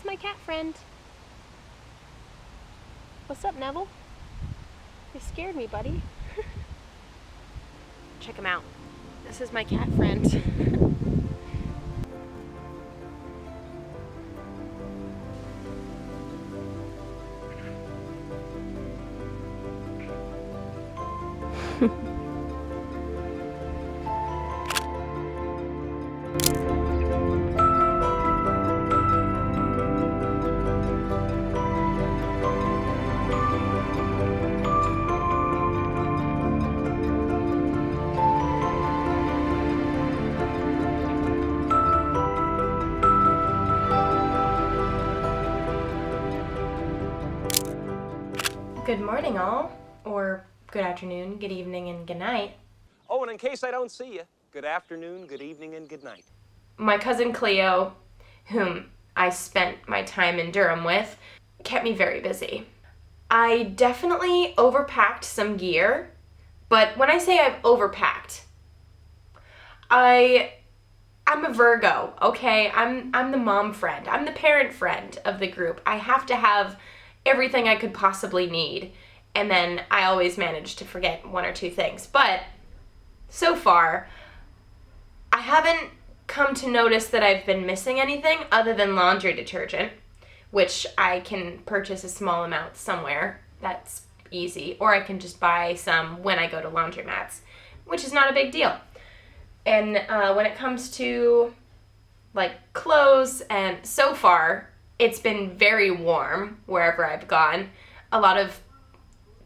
my cat friend. What's up, Neville? You scared me, buddy. Check him out. This is my cat friend. Good morning, all, or good afternoon, good evening, and good night. Oh, and in case I don't see you, good afternoon, good evening, and good night. My cousin Cleo, whom I spent my time in Durham with, kept me very busy. I definitely overpacked some gear, but when I say I've overpacked, I'm a Virgo, okay? I'm the mom friend. I'm the parent friend of the group. I have to have everything I could possibly need, and then I always manage to forget one or two things. But so far, I haven't come to notice that I've been missing anything other than laundry detergent, which I can purchase a small amount somewhere. That's easy. Or I can just buy some when I go to laundromats, which is not a big deal. And when it comes to like clothes, and so far it's been very warm wherever I've gone. A lot of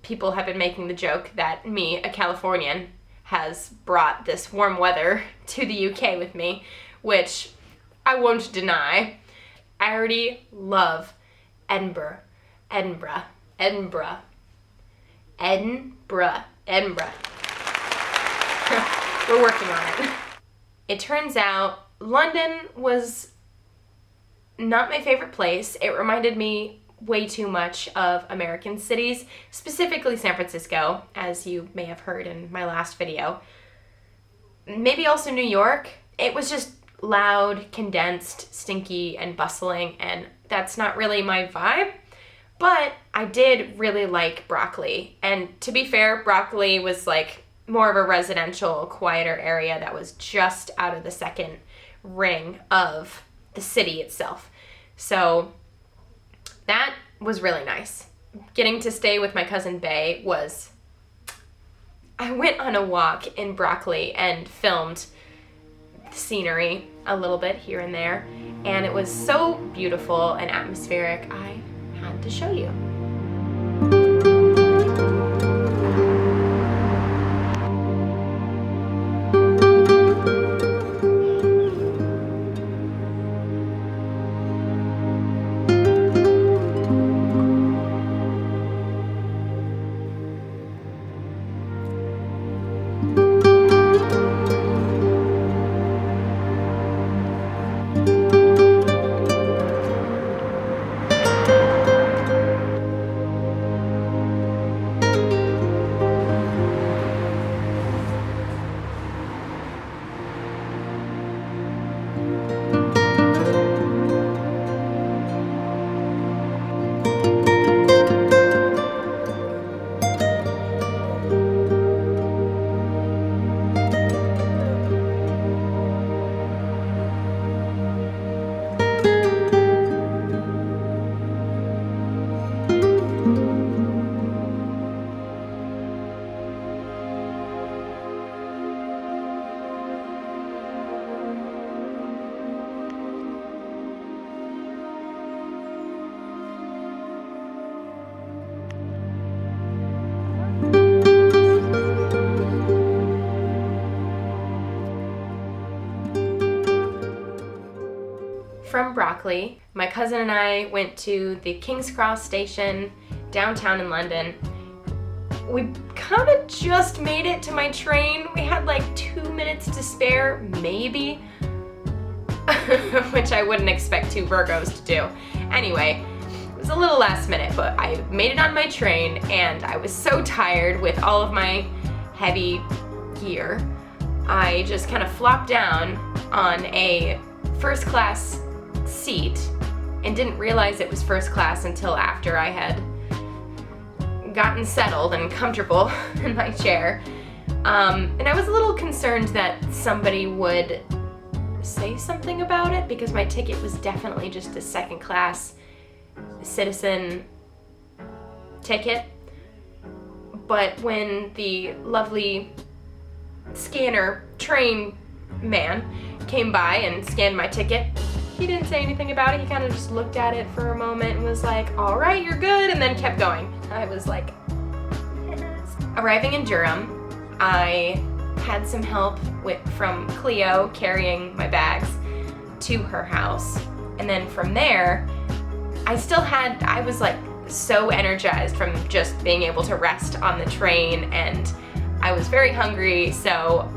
people have been making the joke that me, a Californian, has brought this warm weather to the UK with me, which I won't deny. I already love Edinburgh. We're working on it. It turns out London was not my favorite place. It reminded me way too much of American cities, specifically San Francisco, as you may have heard in my last video. Maybe also New York. It was just loud, condensed, stinky, and bustling, and that's not really my vibe. But I did really like Broccoli. And to be fair, Broccoli was like more of a residential, quieter area that was just out of the second ring of the city itself. So that was really nice. Getting to stay with my cousin Bay was... I went on a walk in Broccoli and filmed the scenery a little bit here and there, and it was so beautiful and atmospheric, I had to show you. From Broccoli, my cousin and I went to the King's Cross station downtown in London. We kind of just made it to my train. We had like 2 minutes to spare, maybe, which I wouldn't expect two Virgos to do. Anyway, it was a little last minute, but I made it on my train, and I was so tired with all of my heavy gear. I just kind of flopped down on a first class seat and didn't realize it was first class until after I had gotten settled and comfortable in my chair. And I was a little concerned that somebody would say something about it because my ticket was definitely just a second class citizen ticket. But when the lovely scanner train man came by and scanned my ticket, he didn't say anything about it. He kind of just looked at it for a moment and was like, all right, you're good, and then kept going. I was like, yes. Arriving in Durham, I had some help from Cleo carrying my bags to her house. And then from there, I was like so energized from just being able to rest on the train, and I was very hungry, so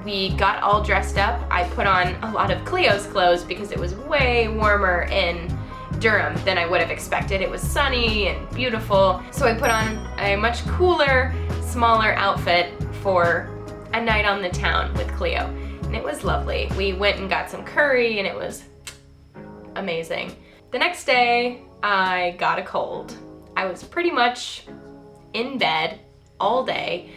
we got all dressed up. I put on a lot of Cleo's clothes because it was way warmer in Durham than I would have expected. It was sunny and beautiful, so I put on a much cooler, smaller outfit for a night on the town with Cleo, and it was lovely. We went and got some curry, and it was amazing. The next day, I got a cold. I was pretty much in bed all day.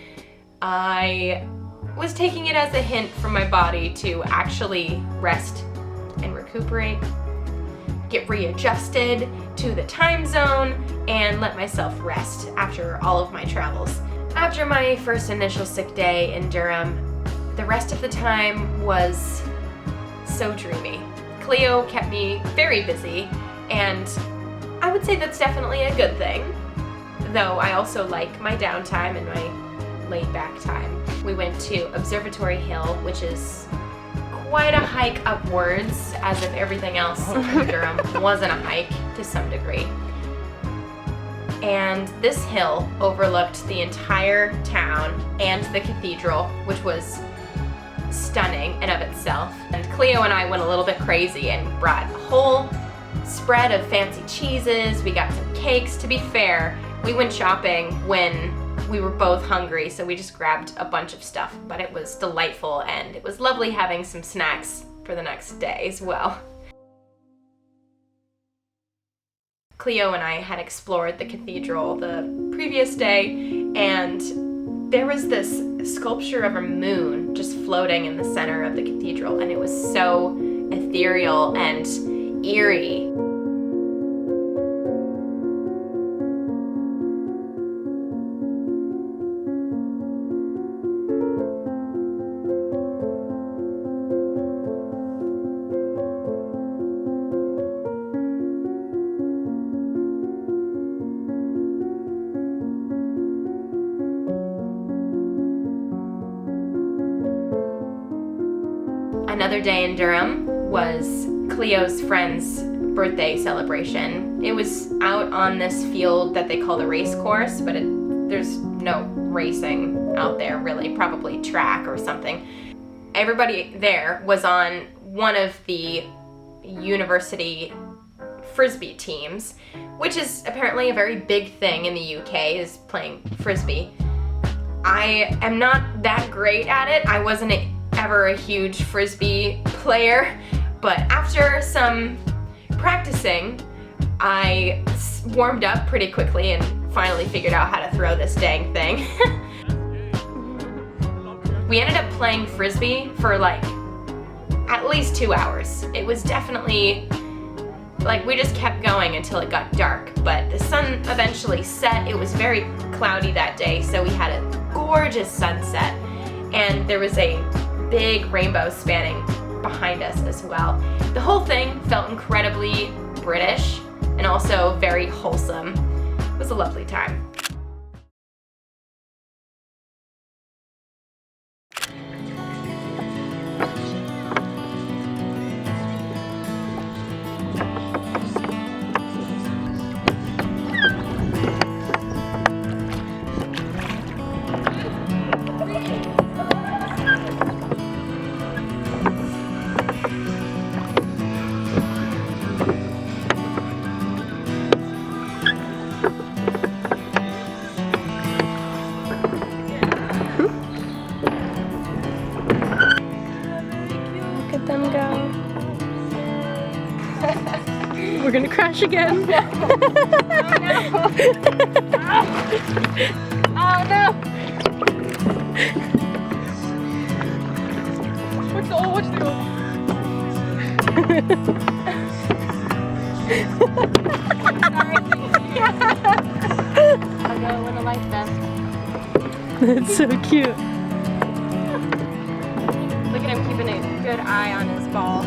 I was taking it as a hint from my body to actually rest and recuperate, get readjusted to the time zone, and let myself rest after all of my travels. After my first initial sick day in Durham, the rest of the time was so dreamy. Cleo kept me very busy, and I would say that's definitely a good thing, though I also like my downtime and my laid-back time. We went to Observatory Hill, which is quite a hike upwards, as if everything else in Durham wasn't a hike to some degree. And this hill overlooked the entire town and the cathedral, which was stunning in of itself. And Cleo and I went a little bit crazy and brought a whole spread of fancy cheeses. We got some cakes. To be fair, we went shopping when we were both hungry, so we just grabbed a bunch of stuff, but it was delightful, and it was lovely having some snacks for the next day as well. Cleo and I had explored the cathedral the previous day, and there was this sculpture of a moon just floating in the center of the cathedral, and it was so ethereal and eerie. Another day in Durham was Cleo's friend's birthday celebration. It was out on this field that they call the race course, but there's no racing out there really, probably track or something. Everybody there was on one of the university frisbee teams, which is apparently a very big thing in the UK, is playing frisbee. I am not that great at it. I wasn't ever a huge frisbee player, but after some practicing, I warmed up pretty quickly and finally figured out how to throw this dang thing. We ended up playing frisbee for like at least 2 hours. It was definitely like we just kept going until it got dark, but the sun eventually set. It was very cloudy that day, so we had a gorgeous sunset, and there was a big rainbow spanning behind us as well. The whole thing felt incredibly British and also very wholesome. It was a lovely time. We're gonna crash again. Oh no! What's the goal? I'll go win a life vest. That's so cute. Look at him keeping a good eye on his ball.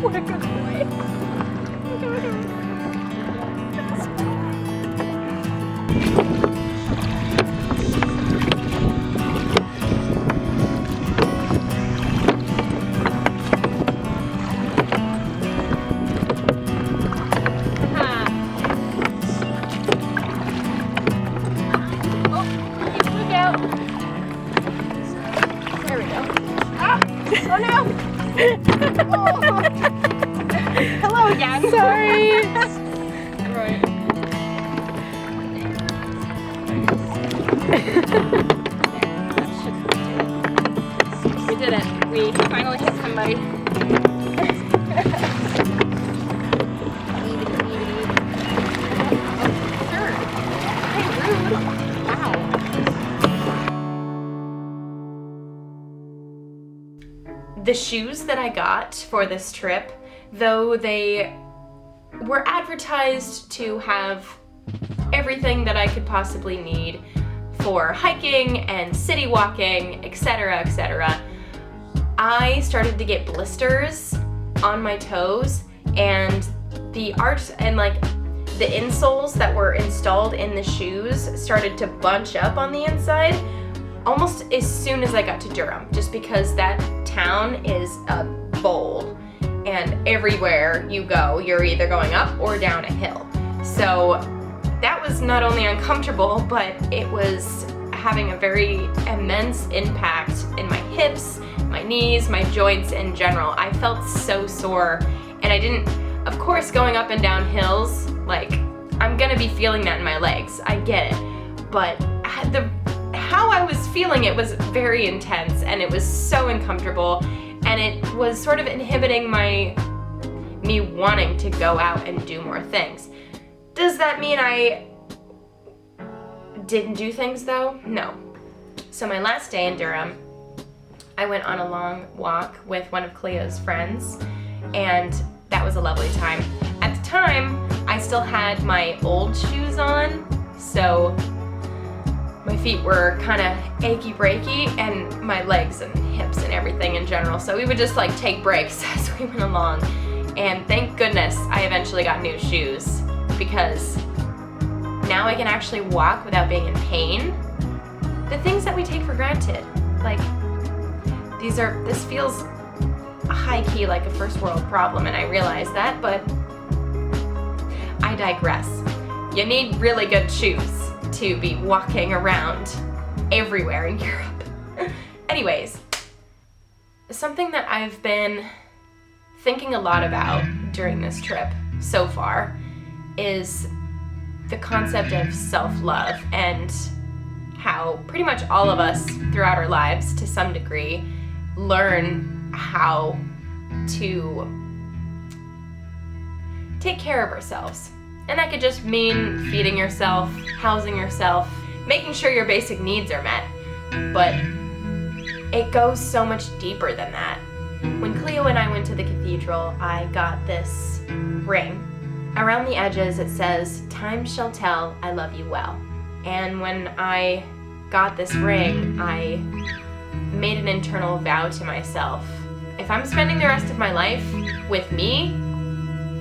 What a good boy. Oh no! Oh. Hello again. Sorry. Right. We did it. We finally hit somebody. Sure. Hey, rude. Wow. The shoes that I got for this trip, though they were advertised to have everything that I could possibly need for hiking and city walking, etc., etc., I started to get blisters on my toes, and the arch and like the insoles that were installed in the shoes started to bunch up on the inside almost as soon as I got to Durham, just because that town is a bowl, and everywhere you go, you're either going up or down a hill. So that was not only uncomfortable, but it was having a very immense impact in my hips, my knees, my joints in general. I felt so sore, and I didn't, of course, going up and down hills, like, I'm gonna be feeling that in my legs, I get it, but how I was feeling it was very intense, and it was so uncomfortable, and it was sort of inhibiting me wanting to go out and do more things. Does that mean I didn't do things though? No. So my last day in Durham, I went on a long walk with one of Cleo's friends, and that was a lovely time. At the time, I still had my old shoes on, so my feet were kind of achy-breaky, and my legs and hips and everything in general, so we would just like take breaks as we went along. And thank goodness I eventually got new shoes, because now I can actually walk without being in pain. The things that we take for granted, like this feels high-key like a first world problem, and I realize that, but I digress. You need really good shoes to be walking around everywhere in Europe. Anyways, something that I've been thinking a lot about during this trip so far is the concept of self-love, and how pretty much all of us throughout our lives to some degree learn how to take care of ourselves. And that could just mean feeding yourself, housing yourself, making sure your basic needs are met. But it goes so much deeper than that. When Cleo and I went to the cathedral, I got this ring. Around the edges it says, "Time shall tell I love you well." And when I got this ring, I made an internal vow to myself. If I'm spending the rest of my life with me,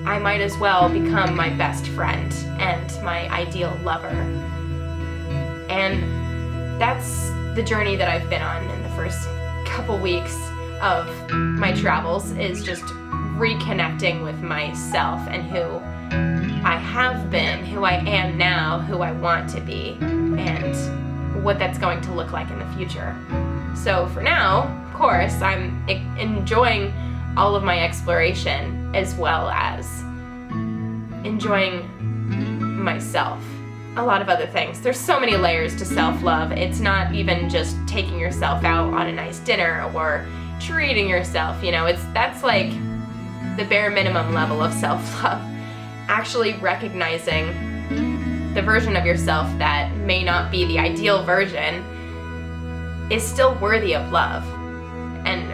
I might as well become my best friend and my ideal lover. And that's the journey that I've been on in the first couple weeks of my travels, is just reconnecting with myself and who I have been, who I am now, who I want to be, and what that's going to look like in the future. So for now, of course, I'm enjoying all of my exploration, as well as enjoying myself. A lot of other things. There's so many layers to self-love. It's not even just taking yourself out on a nice dinner or treating yourself, you know, that's like the bare minimum level of self-love. Actually recognizing the version of yourself that may not be the ideal version is still worthy of love. And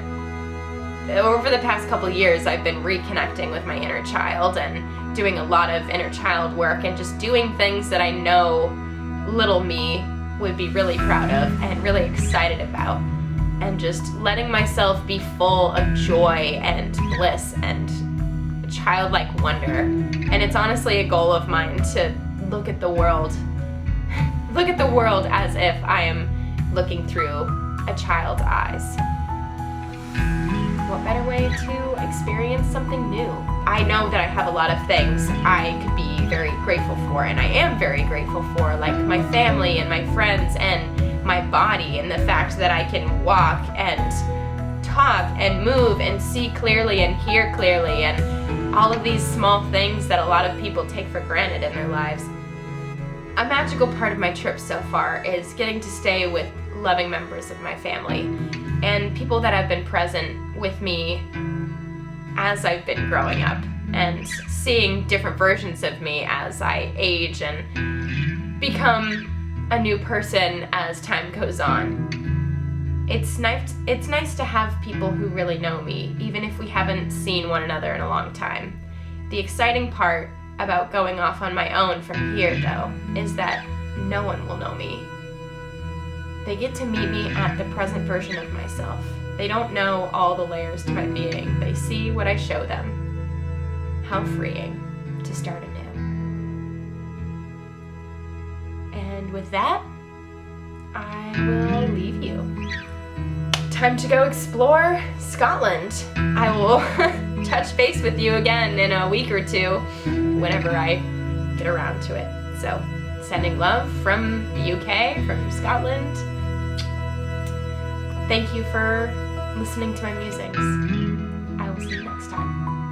over the past couple years, I've been reconnecting with my inner child and doing a lot of inner child work and just doing things that I know little me would be really proud of and really excited about, and just letting myself be full of joy and bliss and childlike wonder. And it's honestly a goal of mine to look at the world as if I am looking through a child's eyes. What better way to experience something new? I know that I have a lot of things I could be very grateful for, and I am very grateful for, like my family and my friends and my body, and the fact that I can walk and talk and move and see clearly and hear clearly, and all of these small things that a lot of people take for granted in their lives. A magical part of my trip so far is getting to stay with loving members of my family and people that have been present with me as I've been growing up, and seeing different versions of me as I age and become a new person as time goes on. It's nice to have people who really know me, even if we haven't seen one another in a long time. The exciting part about going off on my own from here, though, is that no one will know me. They get to meet me at the present version of myself. They don't know all the layers to my being. They see what I show them. How freeing to start anew. And with that, I will leave you. Time to go explore Scotland. I will touch base with you again in a week or two, whenever I get around to it. So, sending love from the UK, from Scotland. Thank you for listening to my musings. I will see you next time.